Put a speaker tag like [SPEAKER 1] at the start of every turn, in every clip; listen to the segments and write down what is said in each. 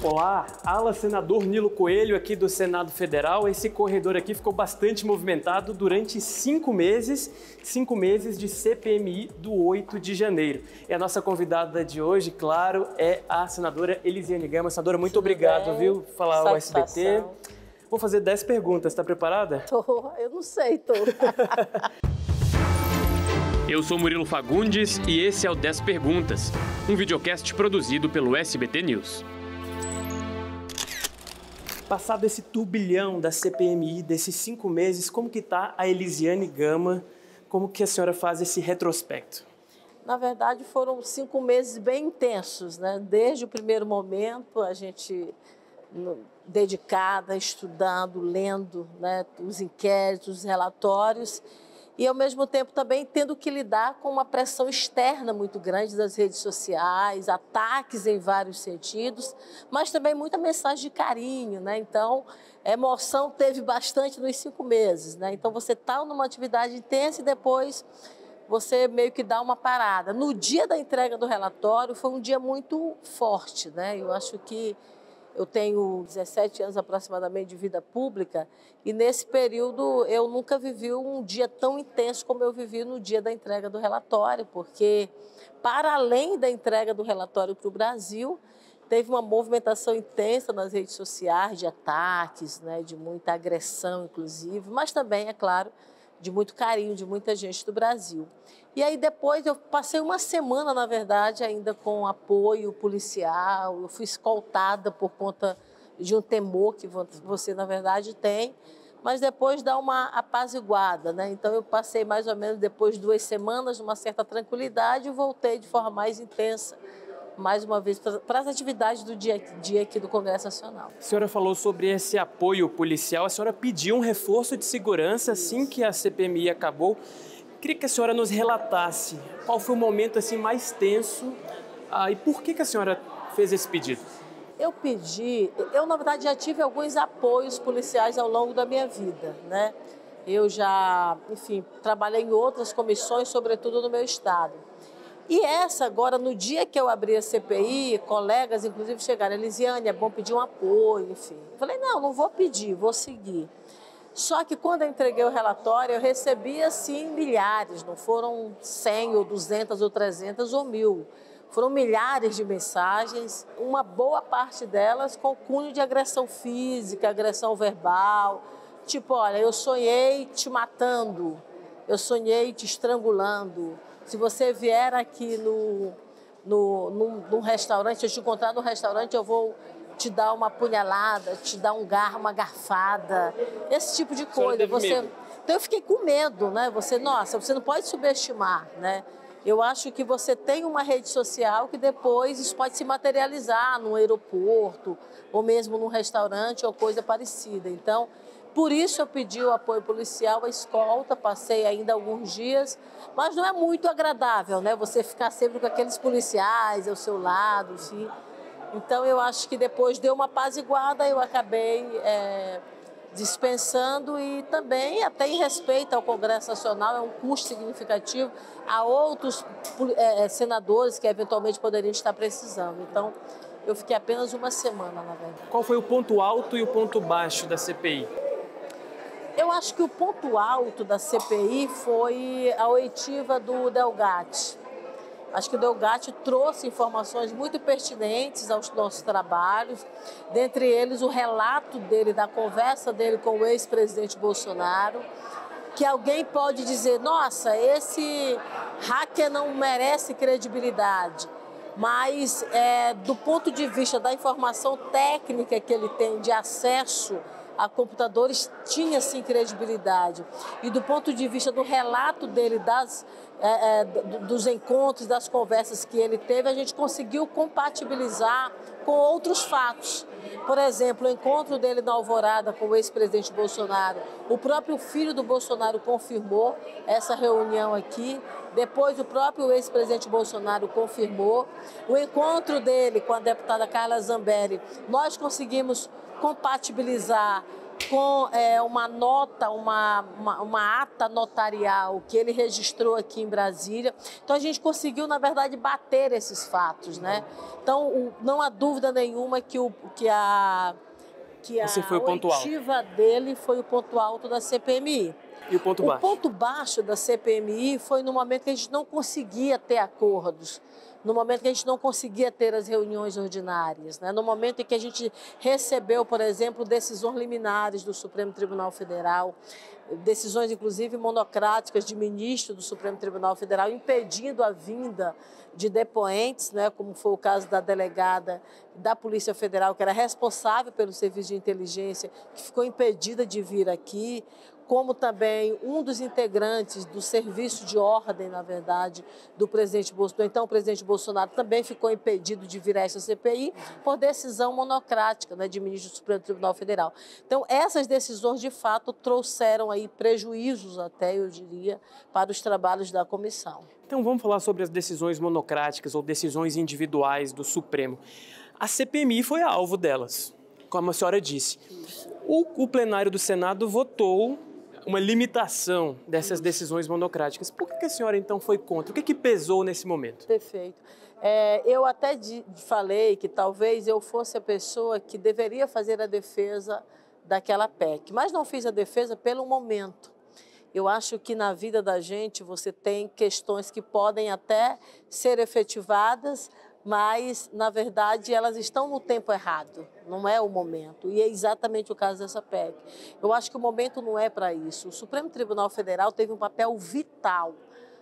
[SPEAKER 1] Olá, ala senador Nilo Coelho aqui do Senado Federal. Esse corredor aqui ficou bastante movimentado durante 5 meses de CPMI do 8 de janeiro. E a nossa convidada de hoje, claro, é a senadora Elisiane Gama. Senadora, muito obrigado, viu, por falar ao SBT. Vou fazer 10 perguntas, está preparada?
[SPEAKER 2] Eu não sei, tô.
[SPEAKER 1] Eu sou Murilo Fagundes e esse é o 10 Perguntas, um videocast produzido pelo SBT News. Passado esse turbilhão da CPMI, desses 5 meses, como que está a Elisiane Gama? Como que a senhora faz esse retrospecto?
[SPEAKER 2] Na verdade, foram 5 meses bem intensos, né? Desde o primeiro momento, a gente dedicada, estudando, lendo, né, os inquéritos, os relatórios, e ao mesmo tempo também tendo que lidar com uma pressão externa muito grande das redes sociais, ataques em vários sentidos, mas também muita mensagem de carinho, né? Então, a emoção teve bastante nos 5 meses, né? Então, você está numa atividade intensa e depois você meio que dá uma parada. No dia da entrega do relatório, foi um dia muito forte, né? Eu acho que eu tenho 17 anos aproximadamente de vida pública e nesse período eu nunca vivi um dia tão intenso como eu vivi no dia da entrega do relatório, porque para além da entrega do relatório para o Brasil, teve uma movimentação intensa nas redes sociais de ataques, né, de muita agressão inclusive, mas também, é claro, de muito carinho de muita gente do Brasil. E aí depois eu passei uma semana, na verdade, ainda com apoio policial, eu fui escoltada por conta de um temor que você, na verdade, tem, mas depois dá uma apaziguada, né? Então eu passei mais ou menos depois de 2 semanas numa certa tranquilidade e voltei de forma mais intensa, mais uma vez, para as atividades do dia a dia aqui do Congresso Nacional.
[SPEAKER 1] A senhora falou sobre esse apoio policial, a senhora pediu um reforço de segurança assim que a CPMI acabou. Queria que a senhora nos relatasse qual foi o momento assim, mais tenso e por que a senhora fez esse pedido?
[SPEAKER 2] Eu na verdade já tive alguns apoios policiais ao longo da minha vida, né? Eu já, enfim, trabalhei em outras comissões, sobretudo no meu estado. E essa agora, no dia que eu abri a CPI, colegas inclusive chegaram, Elisiane, é bom pedir um apoio, enfim. Eu falei, não vou pedir, vou seguir. Só que quando eu entreguei o relatório, eu recebi assim milhares, não foram 100 ou 200 ou 300 ou 1.000. Foram milhares de mensagens, uma boa parte delas com cunho de agressão física, agressão verbal. Tipo, olha, eu sonhei te matando, eu sonhei te estrangulando. Se você vier aqui num restaurante, eu te encontrar no restaurante, eu vou te dar uma punhalada, te dar uma garfada, esse tipo de coisa. Então eu fiquei com medo, né? Você não pode subestimar, né? Eu acho que você tem uma rede social que depois isso pode se materializar num aeroporto, ou mesmo num restaurante, ou coisa parecida. Então, por isso eu pedi o apoio policial, a escolta, passei ainda alguns dias, mas não é muito agradável, né? Você ficar sempre com aqueles policiais ao seu lado, assim. Então, eu acho que depois deu uma apaziguada, eu acabei dispensando e também, até em respeito ao Congresso Nacional, é um custo significativo a outros senadores que eventualmente poderiam estar precisando. Então, eu fiquei apenas uma semana, na verdade.
[SPEAKER 1] Qual foi o ponto alto e o ponto baixo da CPI?
[SPEAKER 2] Eu acho que o ponto alto da CPI foi a oitiva do Delgatti. Acho que o Delgatti trouxe informações muito pertinentes aos nossos trabalhos, dentre eles o relato dele, da conversa dele com o ex-presidente Bolsonaro, que alguém pode dizer, nossa, esse hacker não merece credibilidade, mas do ponto de vista da informação técnica que ele tem de acesso a computadores, tinha sim credibilidade. E do ponto de vista do relato dele, dos encontros, das conversas que ele teve, a gente conseguiu compatibilizar com outros fatos. Por exemplo, o encontro dele na Alvorada com o ex-presidente Bolsonaro. O próprio filho do Bolsonaro confirmou essa reunião aqui. Depois, o próprio ex-presidente Bolsonaro confirmou. O encontro dele com a deputada Carla Zambelli, nós conseguimos compatibilizar com uma nota, uma ata notarial que ele registrou aqui em Brasília. Então, a gente conseguiu, na verdade, bater esses fatos, né? Então, não há dúvida nenhuma que a oitiva dele foi o ponto alto da CPMI.
[SPEAKER 1] E o ponto baixo?
[SPEAKER 2] O ponto baixo da CPMI foi no momento que a gente não conseguia ter acordos, no momento que a gente não conseguia ter as reuniões ordinárias, né? No momento em que a gente recebeu, por exemplo, decisões liminares do Supremo Tribunal Federal, decisões, inclusive, monocráticas de ministro do Supremo Tribunal Federal, impedindo a vinda de depoentes, né, como foi o caso da delegada da Polícia Federal, que era responsável pelo serviço de inteligência, que ficou impedida de vir aqui, como também um dos integrantes do serviço de ordem, na verdade, do presidente Bolsonaro. Então, o presidente Bolsonaro também ficou impedido de vir a essa CPI por decisão monocrática, né, de ministro do Supremo Tribunal Federal. Então, essas decisões, de fato, trouxeram aí prejuízos até, eu diria, para os trabalhos da comissão.
[SPEAKER 1] Então, vamos falar sobre as decisões monocráticas ou decisões individuais do Supremo. A CPMI foi alvo delas, como a senhora disse. O plenário do Senado votou uma limitação dessas decisões monocráticas. Por que a senhora, então, foi contra? O que pesou nesse momento?
[SPEAKER 2] Perfeito. Eu até falei que talvez eu fosse a pessoa que deveria fazer a defesa daquela PEC, mas não fiz a defesa pelo momento. Eu acho que na vida da gente você tem questões que podem até ser efetivadas, mas, na verdade, elas estão no tempo errado, não é o momento. E é exatamente o caso dessa PEC. Eu acho que o momento não é para isso. O Supremo Tribunal Federal teve um papel vital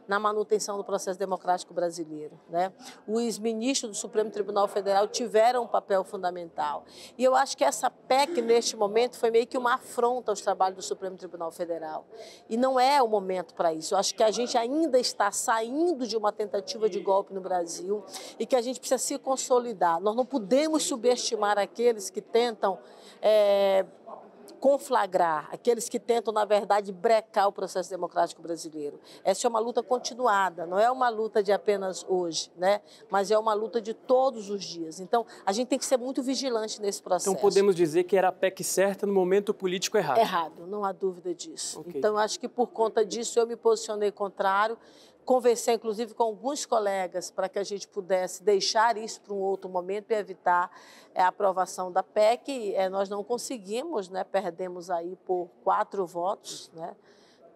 [SPEAKER 2] na manutenção do processo democrático brasileiro, né? Os ministros do Supremo Tribunal Federal tiveram um papel fundamental. E eu acho que essa PEC, neste momento, foi meio que uma afronta aos trabalhos do Supremo Tribunal Federal. E não é o momento para isso. Eu acho que a gente ainda está saindo de uma tentativa de golpe no Brasil e que a gente precisa se consolidar. Nós não podemos subestimar aqueles que tentam conflagrar, aqueles que tentam, na verdade, brecar o processo democrático brasileiro. Essa é uma luta continuada, não é uma luta de apenas hoje, né? Mas é uma luta de todos os dias. Então, a gente tem que ser muito vigilante nesse processo.
[SPEAKER 1] Então, podemos dizer que era a PEC certa no momento político errado?
[SPEAKER 2] Errado, não há dúvida disso.
[SPEAKER 1] Okay.
[SPEAKER 2] Então, acho que por conta disso eu me posicionei contrário. Conversei, inclusive, com alguns colegas para que a gente pudesse deixar isso para um outro momento e evitar a aprovação da PEC. Nós não conseguimos, né? Perdemos aí por 4 votos, né?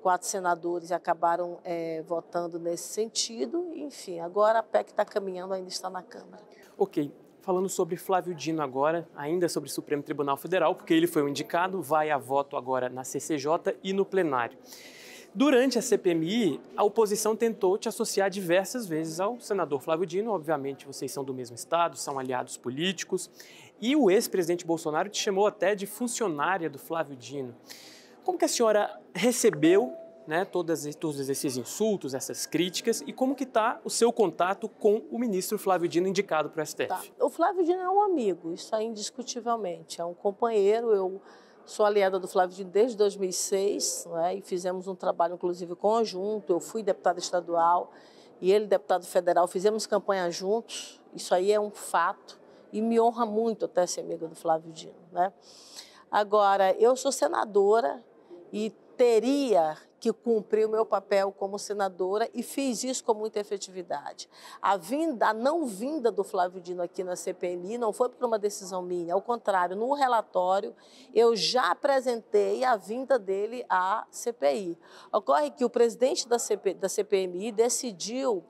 [SPEAKER 2] 4 senadores acabaram votando nesse sentido. Enfim, agora a PEC está caminhando, ainda está na Câmara.
[SPEAKER 1] Ok. Falando sobre Flávio Dino agora, ainda sobre o Supremo Tribunal Federal, porque ele foi o indicado, vai a voto agora na CCJ e no plenário. Durante a CPMI, a oposição tentou te associar diversas vezes ao senador Flávio Dino. Obviamente, vocês são do mesmo estado, são aliados políticos. E o ex-presidente Bolsonaro te chamou até de funcionária do Flávio Dino. Como que a senhora recebeu, né, todos esses insultos, essas críticas, e como que está o seu contato com o ministro Flávio Dino indicado para o STF?
[SPEAKER 2] Tá. O Flávio Dino é um amigo, isso é indiscutivelmente. É um companheiro, eu sou aliada do Flávio Dino desde 2006, né, e fizemos um trabalho, inclusive, conjunto. Eu fui deputada estadual e ele deputado federal, fizemos campanha juntos. Isso aí é um fato e me honra muito até ser amiga do Flávio Dino, né? Agora, eu sou senadora e teria que cumprir o meu papel como senadora e fiz isso com muita efetividade. A não vinda do Flávio Dino aqui na CPMI não foi por uma decisão minha, ao contrário, no relatório eu já apresentei a vinda dele à CPI. Ocorre que o presidente da CPMI decidiu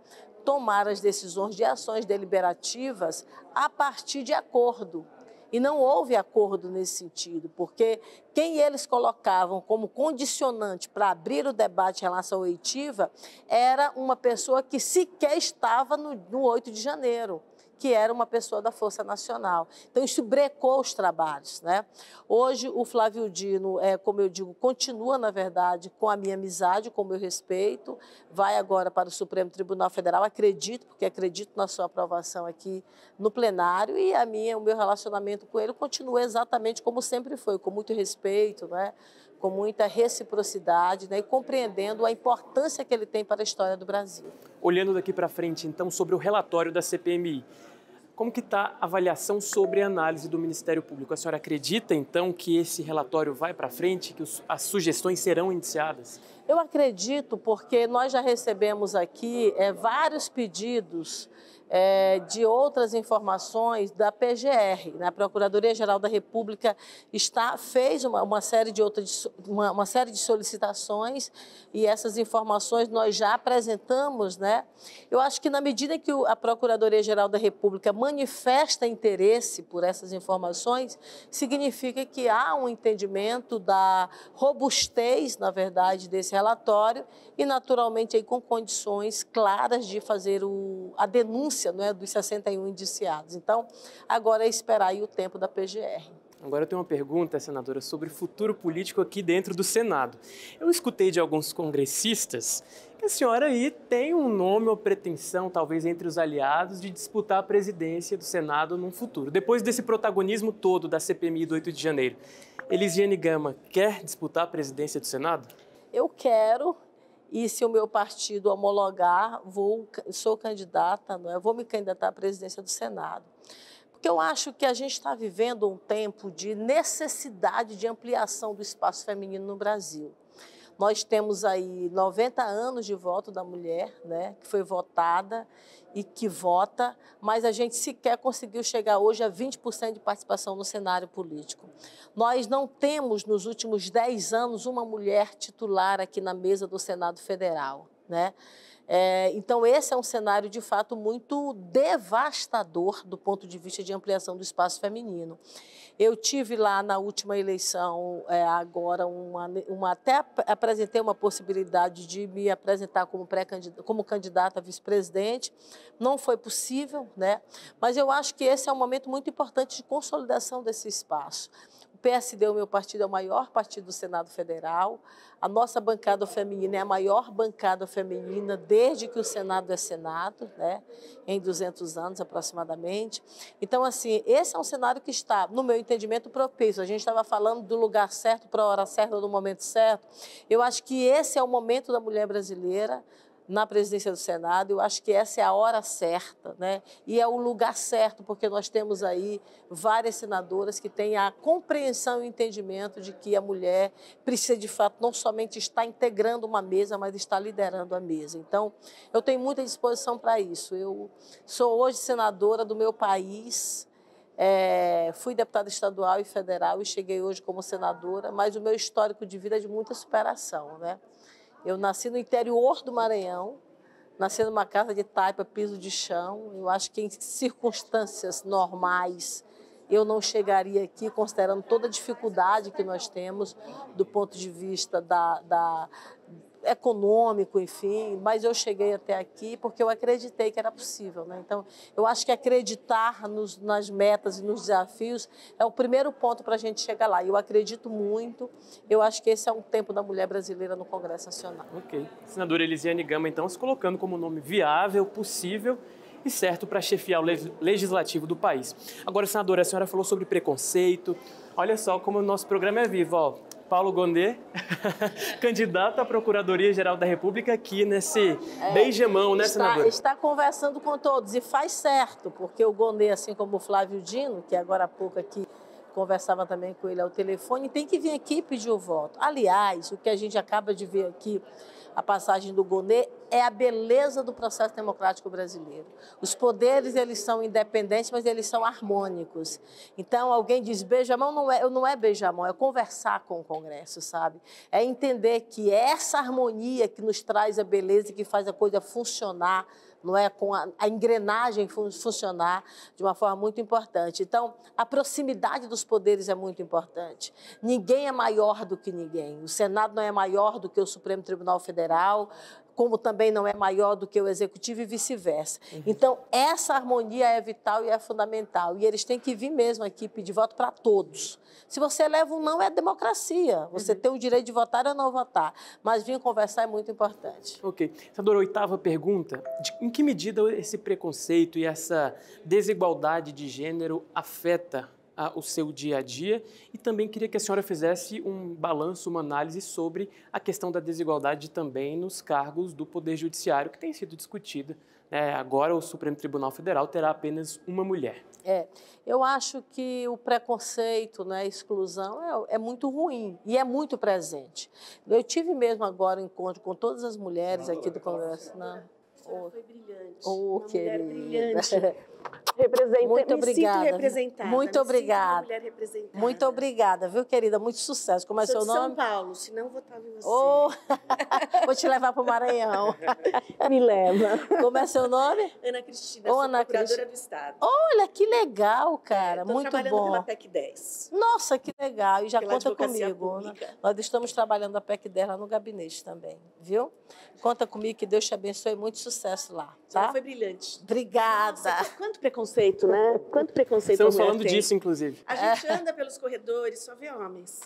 [SPEAKER 2] tomar as decisões de ações deliberativas a partir de acordo. E não houve acordo nesse sentido, porque quem eles colocavam como condicionante para abrir o debate em relação à oitiva era uma pessoa que sequer estava no 8 de janeiro, que era uma pessoa da Força Nacional. Então, isso brecou os trabalhos, né? Hoje, o Flávio Dino, como eu digo, continua, na verdade, com a minha amizade, com o meu respeito, vai agora para o Supremo Tribunal Federal, porque acredito na sua aprovação aqui no plenário, e o meu relacionamento com ele continua exatamente como sempre foi, com muito respeito, né? Com muita reciprocidade, né? E compreendendo a importância que ele tem para a história do Brasil.
[SPEAKER 1] Olhando daqui para frente, então, sobre o relatório da CPMI, Como que está a avaliação sobre a análise do Ministério Público? A senhora acredita, então, que esse relatório vai para frente, que as sugestões serão indiciadas?
[SPEAKER 2] Eu acredito porque nós já recebemos aqui vários pedidos de outras informações da PGR, né? A Procuradoria-Geral da República fez uma série de solicitações e essas informações nós já apresentamos, né? Eu acho que na medida que a Procuradoria-Geral da República manifesta interesse por essas informações, significa que há um entendimento da robustez, na verdade, desse relatório e, naturalmente, aí, com condições claras de fazer a denúncia, não é, dos 61 indiciados. Então, agora é esperar aí o tempo da PGR.
[SPEAKER 1] Agora eu tenho uma pergunta, senadora, sobre futuro político aqui dentro do Senado. Eu escutei de alguns congressistas que a senhora aí tem um nome ou pretensão, talvez entre os aliados, de disputar a presidência do Senado num futuro. Depois desse protagonismo todo da CPMI do 8 de janeiro, Elisiane Gama quer disputar a presidência do Senado?
[SPEAKER 2] Eu quero, e se o meu partido homologar, sou candidata, não é? Vou me candidatar à presidência do Senado. Porque eu acho que a gente está vivendo um tempo de necessidade de ampliação do espaço feminino no Brasil. Nós temos aí 90 anos de voto da mulher, né, que foi votada e que vota, mas a gente sequer conseguiu chegar hoje a 20% de participação no cenário político. Nós não temos, nos últimos 10 anos, uma mulher titular aqui na mesa do Senado Federal, né? Então, esse é um cenário, de fato, muito devastador do ponto de vista de ampliação do espaço feminino. Eu tive lá na última eleição, agora, até apresentei uma possibilidade de me apresentar como candidata a vice-presidente. Não foi possível, né? Mas eu acho que esse é um momento muito importante de consolidação desse espaço. O PSD, o meu partido, é o maior partido do Senado Federal. A nossa bancada feminina é a maior bancada feminina desde que o Senado é Senado, né? Em 200 anos aproximadamente. Então, assim, esse é um cenário que está, no meu entendimento, propício. A gente estava falando do lugar certo, para a hora certa, no momento certo. Eu acho que esse é o momento da mulher brasileira na presidência do Senado. Eu acho que essa é a hora certa, né? E é o lugar certo, porque nós temos aí várias senadoras que têm a compreensão e o entendimento de que a mulher precisa, de fato, não somente estar integrando uma mesa, mas estar liderando a mesa. Então, eu tenho muita disposição para isso. Eu sou hoje senadora do meu país, fui deputada estadual e federal e cheguei hoje como senadora, mas o meu histórico de vida é de muita superação, né? Eu nasci no interior do Maranhão, nasci numa casa de taipa, piso de chão. Eu acho que em circunstâncias normais eu não chegaria aqui, considerando toda a dificuldade que nós temos do ponto de vista econômico, enfim, mas eu cheguei até aqui porque eu acreditei que era possível, né? Então, eu acho que acreditar nas metas e nos desafios é o primeiro ponto para a gente chegar lá. Eu acredito muito, eu acho que esse é um tempo da mulher brasileira no Congresso Nacional.
[SPEAKER 1] Ok. Senadora Elisiane Gama, então, se colocando como nome viável, possível e certo para chefiar o legislativo do país. Agora, senadora, a senhora falou sobre preconceito. Olha só como o nosso programa é vivo, ó. Paulo Gonet, candidato à Procuradoria-Geral da República aqui nesse beijamão, né, senadora?
[SPEAKER 2] Está conversando com todos e faz certo, porque o Gonet, assim como o Flávio Dino, que agora há pouco aqui conversava também com ele ao telefone, tem que vir aqui pedir o voto. Aliás, o que a gente acaba de ver aqui, a passagem do Gonet, é a beleza do processo democrático brasileiro. Os poderes, eles são independentes, mas eles são harmônicos. Então, alguém diz beijamão, não é beijamão, é conversar com o Congresso, sabe? É entender que é essa harmonia que nos traz a beleza e que faz a coisa funcionar, não é, com a engrenagem funcionar de uma forma muito importante. Então, a proximidade dos poderes é muito importante. Ninguém é maior do que ninguém. O Senado não é maior do que o Supremo Tribunal Federal, como também não é maior do que o Executivo e vice-versa. Então, essa harmonia é vital e é fundamental. E eles têm que vir mesmo aqui pedir voto para todos. Se você leva um não, é democracia. Você tem o direito de votar ou não votar. Mas vir conversar é muito importante.
[SPEAKER 1] Ok. Senadora, oitava pergunta. Em que medida esse preconceito e essa desigualdade de gênero afeta o seu dia a dia? E também queria que a senhora fizesse um balanço, uma análise sobre a questão da desigualdade também nos cargos do Poder Judiciário, que tem sido discutida Agora o Supremo Tribunal Federal terá apenas uma mulher.
[SPEAKER 2] Eu acho que o preconceito, né, a exclusão é muito ruim e é muito presente. Eu tive mesmo agora um encontro com todas as mulheres aqui do Congresso.
[SPEAKER 3] Foi brilhante.
[SPEAKER 2] Uma
[SPEAKER 3] mulher brilhante.
[SPEAKER 2] Muito
[SPEAKER 3] me sinto
[SPEAKER 2] obrigada.
[SPEAKER 3] representada.
[SPEAKER 2] Muito obrigada.
[SPEAKER 3] Uma mulher representada.
[SPEAKER 2] Muito obrigada, viu, querida? Muito sucesso. Como é seu nome?
[SPEAKER 3] São Paulo, senão vou estar em você.
[SPEAKER 2] Vou te levar para o Maranhão.
[SPEAKER 3] Me leva.
[SPEAKER 2] Como é seu nome?
[SPEAKER 3] Ana Cristina, sou procuradora do Estado.
[SPEAKER 2] Olha, que legal, cara.
[SPEAKER 3] Tô
[SPEAKER 2] muito
[SPEAKER 3] trabalhando
[SPEAKER 2] bom.
[SPEAKER 3] pela PEC 10.
[SPEAKER 2] Nossa, que legal. E já
[SPEAKER 3] Pela
[SPEAKER 2] conta
[SPEAKER 3] advocacia
[SPEAKER 2] comigo. Né?
[SPEAKER 3] pública.
[SPEAKER 2] Nós estamos trabalhando a PEC 10 lá no gabinete também, viu? Conta comigo, que Deus te abençoe. Muito sucesso lá, tá?
[SPEAKER 3] Foi brilhante.
[SPEAKER 2] Obrigada.
[SPEAKER 3] Nossa, quanto preconceito, né? Quanto preconceito.
[SPEAKER 1] Estamos falando disso, inclusive.
[SPEAKER 3] A gente anda pelos corredores, só vê homens.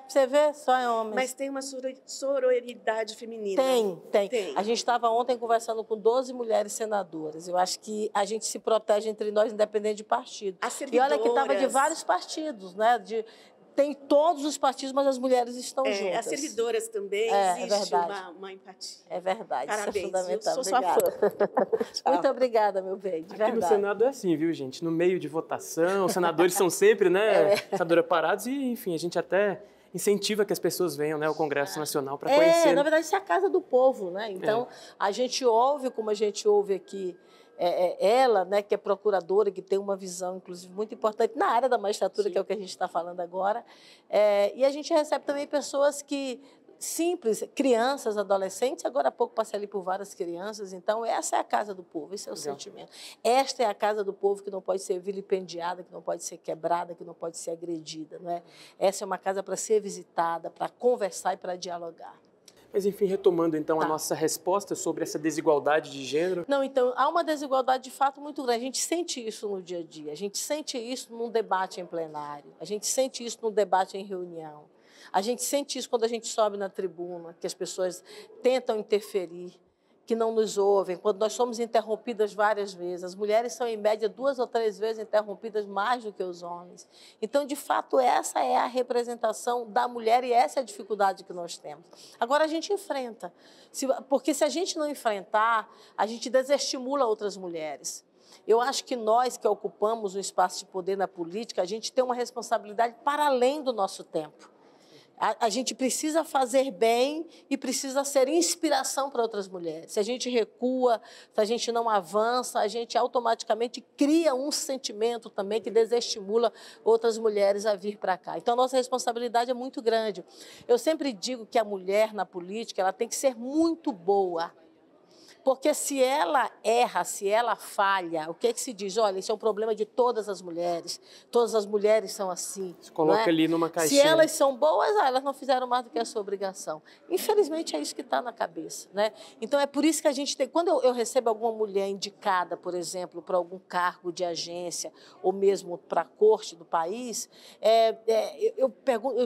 [SPEAKER 2] Você vê? Só é homens.
[SPEAKER 3] Mas tem uma sororidade feminina.
[SPEAKER 2] Tem. A gente estava ontem conversando com 12 mulheres senadoras. Eu acho que a gente se protege entre nós, independente de partido. E olha que estava de vários partidos, né? Tem todos os partidos, mas as mulheres estão juntas.
[SPEAKER 3] As servidoras também, existe uma empatia.
[SPEAKER 2] É verdade,
[SPEAKER 3] parabéns,
[SPEAKER 2] isso é fundamental.
[SPEAKER 3] eu sou sua fã.
[SPEAKER 2] Muito obrigada, meu bem, de verdade.
[SPEAKER 1] Aqui no Senado é assim, viu, gente? No meio de votação, os senadores são sempre, né, senadora parados e, enfim, a gente até incentiva que as pessoas venham, né, ao Congresso Nacional para conhecer.
[SPEAKER 2] Na verdade, isso é a casa do povo, né? Então, a gente ouve, como a gente ouve aqui, ela, né, que é procuradora, que tem uma visão, inclusive, muito importante na área da magistratura, que é o que a gente está falando agora. E a gente recebe também pessoas simples, crianças, adolescentes. Agora há pouco passei ali por várias crianças. Então, essa é a casa do povo, esse é o sentimento. Esta é a casa do povo que não pode ser vilipendiada, que não pode ser quebrada, que não pode ser agredida. Não é? Essa é uma casa para ser visitada, para conversar e para dialogar.
[SPEAKER 1] Mas, enfim, retomando, então, a nossa resposta sobre essa desigualdade de gênero.
[SPEAKER 2] Não, então, há uma desigualdade, de fato, muito grande. A gente sente isso no dia a dia, a gente sente isso num debate em plenário, a gente sente isso num debate em reunião, a gente sente isso quando a gente sobe na tribuna, que as pessoas tentam interferir, que não nos ouvem, quando nós somos interrompidas várias vezes. As mulheres são, em média, 2 ou 3 vezes interrompidas mais do que os homens. Então, de fato, essa é a representação da mulher e essa é a dificuldade que nós temos. Agora, a gente enfrenta, porque se a gente não enfrentar, a gente desestimula outras mulheres. Eu acho que nós que ocupamos um espaço de poder na política, a gente tem uma responsabilidade para além do nosso tempo. A gente precisa fazer bem e precisa ser inspiração para outras mulheres. Se a gente recua, se a gente não avança, a gente automaticamente cria um sentimento também que desestimula outras mulheres a vir para cá. Então, a nossa responsabilidade é muito grande. Eu sempre digo que a mulher na política ela tem que ser muito boa. Porque se ela erra, se ela falha, o que é que se diz? Olha, isso é um problema de todas as mulheres são assim.
[SPEAKER 1] Se coloca ali numa caixinha.
[SPEAKER 2] Se elas são boas, elas não fizeram mais do que a sua obrigação. Infelizmente, é isso que está na cabeça, né? Então, é por isso que a gente tem... Quando eu recebo alguma mulher indicada, por exemplo, para algum cargo de agência, ou mesmo para a corte do país, eu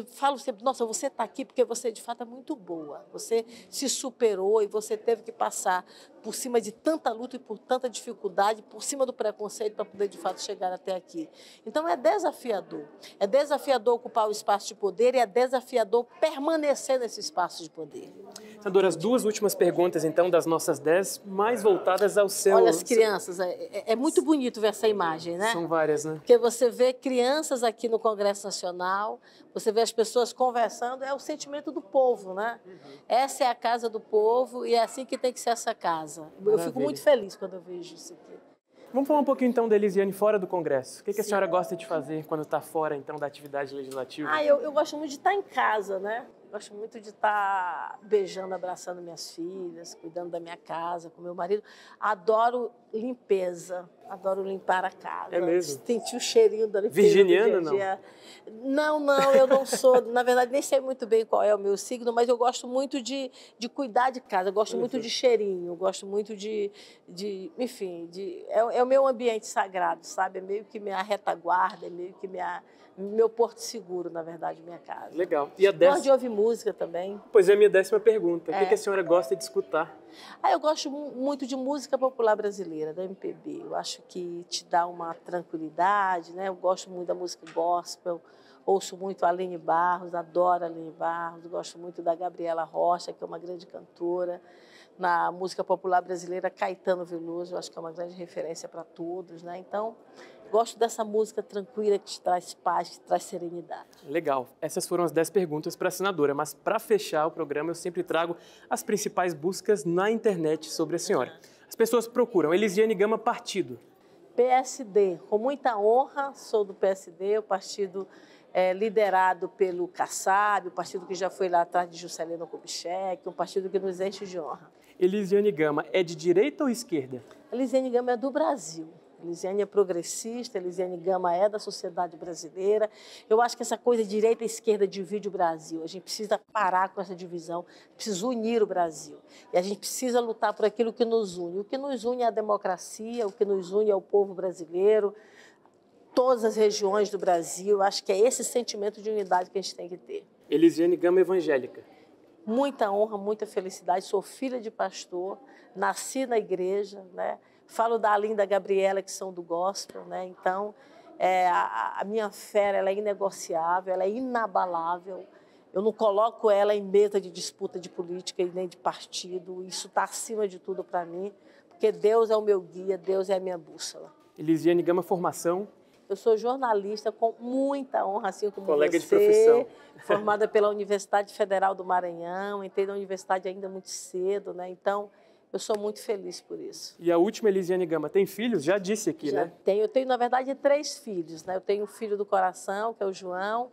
[SPEAKER 2] falo sempre, nossa, você está aqui porque você, de fato, é muito boa. Você se superou e você teve que passar por cima de tanta luta e por tanta dificuldade, por cima do preconceito para poder, de fato, chegar até aqui. Então, é desafiador. É desafiador ocupar o espaço de poder e é desafiador permanecer nesse espaço de poder.
[SPEAKER 1] Senadora, as 2 últimas perguntas, então, das nossas 10, mais voltadas ao seu...
[SPEAKER 2] Olha, as crianças, é muito bonito ver essa imagem, né?
[SPEAKER 1] São várias, né?
[SPEAKER 2] Porque você vê crianças aqui no Congresso Nacional, você vê as pessoas conversando, é o sentimento do povo, né? Essa é a casa do povo e é assim que tem que ser essa casa. Eu fico muito feliz quando eu vejo isso aqui.
[SPEAKER 1] Vamos falar um pouquinho, então, da Elisiane fora do Congresso. O que a senhora gosta de fazer quando está fora, então, da atividade legislativa?
[SPEAKER 2] Eu gosto muito de estar em casa, né? Gosto muito de estar beijando, abraçando minhas filhas, cuidando da minha casa, com meu marido. Adoro limpeza, adoro limpar a casa.
[SPEAKER 1] É mesmo?
[SPEAKER 2] Sentir o cheirinho da limpeza.
[SPEAKER 1] Virginiana, não?
[SPEAKER 2] Não, eu não sou. Na verdade, nem sei muito bem qual é o meu signo, mas eu gosto muito de cuidar de casa, eu gosto muito de cheirinho, eu gosto muito enfim, é o meu ambiente sagrado, sabe? É meio que minha retaguarda, é meio que meu porto seguro, na verdade, minha casa.
[SPEAKER 1] Legal. E
[SPEAKER 2] Gosto de ouvir música também.
[SPEAKER 1] Pois é, a minha 10ª pergunta. O que a senhora gosta de escutar?
[SPEAKER 2] Eu gosto muito de música popular brasileira, da MPB. Eu acho que te dá uma tranquilidade, né? Eu gosto muito da música gospel, ouço muito a Aline Barros, adoro a Aline Barros, gosto muito da Gabriela Rocha, que é uma grande cantora. na música popular brasileira, Caetano Veloso, eu acho que é uma grande referência para todos, né? Então, gosto dessa música tranquila que te traz paz, que te traz serenidade.
[SPEAKER 1] Legal. Essas foram as 10 perguntas para a senadora, mas para fechar o programa eu sempre trago as principais buscas na internet sobre a senhora. As pessoas procuram Elisiane Gama partido.
[SPEAKER 2] PSD, com muita honra, sou do PSD, o partido liderado pelo Kassab, o partido que já foi lá atrás de Juscelino Kubitschek, um partido que nos enche de honra.
[SPEAKER 1] Elisiane Gama é de direita ou esquerda?
[SPEAKER 2] Elisiane Gama é do Brasil. Elisiane é progressista, Elisiane Gama é da sociedade brasileira. Eu acho que essa coisa de direita e esquerda divide o Brasil. A gente precisa parar com essa divisão, precisa unir o Brasil. E a gente precisa lutar por aquilo que nos une. O que nos une é a democracia, o que nos une é o povo brasileiro, todas as regiões do Brasil. Acho que é esse sentimento de unidade que a gente tem que ter.
[SPEAKER 1] Elisiane Gama evangélica.
[SPEAKER 2] Muita honra, muita felicidade. Sou filha de pastor, nasci na igreja, né? Falo da Alinda Gabriela, que são do gospel, né? Então, a minha fé ela é inegociável, ela é inabalável. Eu não coloco ela em mesa de disputa de política e nem de partido. Isso está acima de tudo para mim, porque Deus é o meu guia, Deus é a minha bússola.
[SPEAKER 1] Elisiane Gama, formação?
[SPEAKER 2] Eu sou jornalista com muita honra, assim como
[SPEAKER 1] colega
[SPEAKER 2] você,
[SPEAKER 1] de profissão.
[SPEAKER 2] Formada pela Universidade Federal do Maranhão, entrei na universidade ainda muito cedo, né? Então, eu sou muito feliz por isso.
[SPEAKER 1] E a última, Elisiane Gama, tem filhos? Já disse aqui, né?
[SPEAKER 2] Eu tenho, na verdade, 3 filhos, né? Eu tenho um filho do coração, que é o João,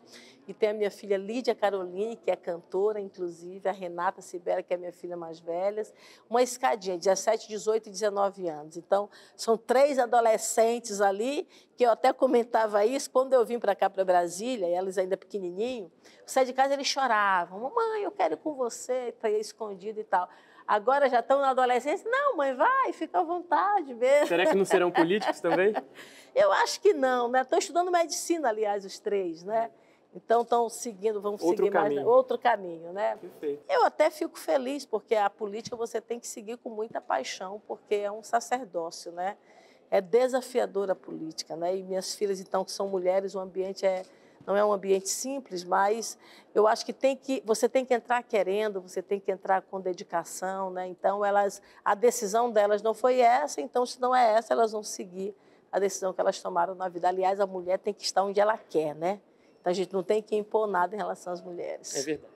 [SPEAKER 2] e tenho a minha filha Lídia Caroline, que é cantora, inclusive, a Renata Sibera, que é a minha filha mais velha, uma escadinha, 17, 18 e 19 anos. Então, são 3 adolescentes ali, que eu até comentava isso, quando eu vim para cá, para Brasília, e elas ainda pequenininho, eu saí de casa, eles choravam, mamãe, eu quero ir com você, tá aí escondido e tal. Agora já estão na adolescência, não, mãe, vai, fica à vontade mesmo.
[SPEAKER 1] Será que não serão políticos também?
[SPEAKER 2] Eu acho que não, né? Estão estudando medicina, aliás, os 3, né? Então estão seguindo, seguir mais outro caminho, né?
[SPEAKER 1] Perfeito.
[SPEAKER 2] Eu até fico feliz, porque a política você tem que seguir com muita paixão, porque é um sacerdócio, né? É desafiadora a política, né? E minhas filhas, então, que são mulheres, o ambiente não é um ambiente simples, mas eu acho que você tem que entrar querendo, você tem que entrar com dedicação, né? Então, a decisão delas não foi essa, então, se não é essa, elas vão seguir a decisão que elas tomaram na vida. Aliás, a mulher tem que estar onde ela quer, né? Então, a gente não tem que impor nada em relação às mulheres.
[SPEAKER 1] É verdade.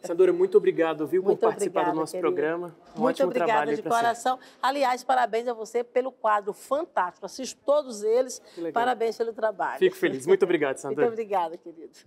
[SPEAKER 1] Senadora, muito obrigado, viu, por participar do nosso programa.
[SPEAKER 2] Muito obrigada de coração. Aliás, parabéns a você pelo quadro fantástico. Assisto todos eles. Parabéns pelo trabalho.
[SPEAKER 1] Fico feliz. Muito obrigado, senadora.
[SPEAKER 2] Muito obrigada, querido.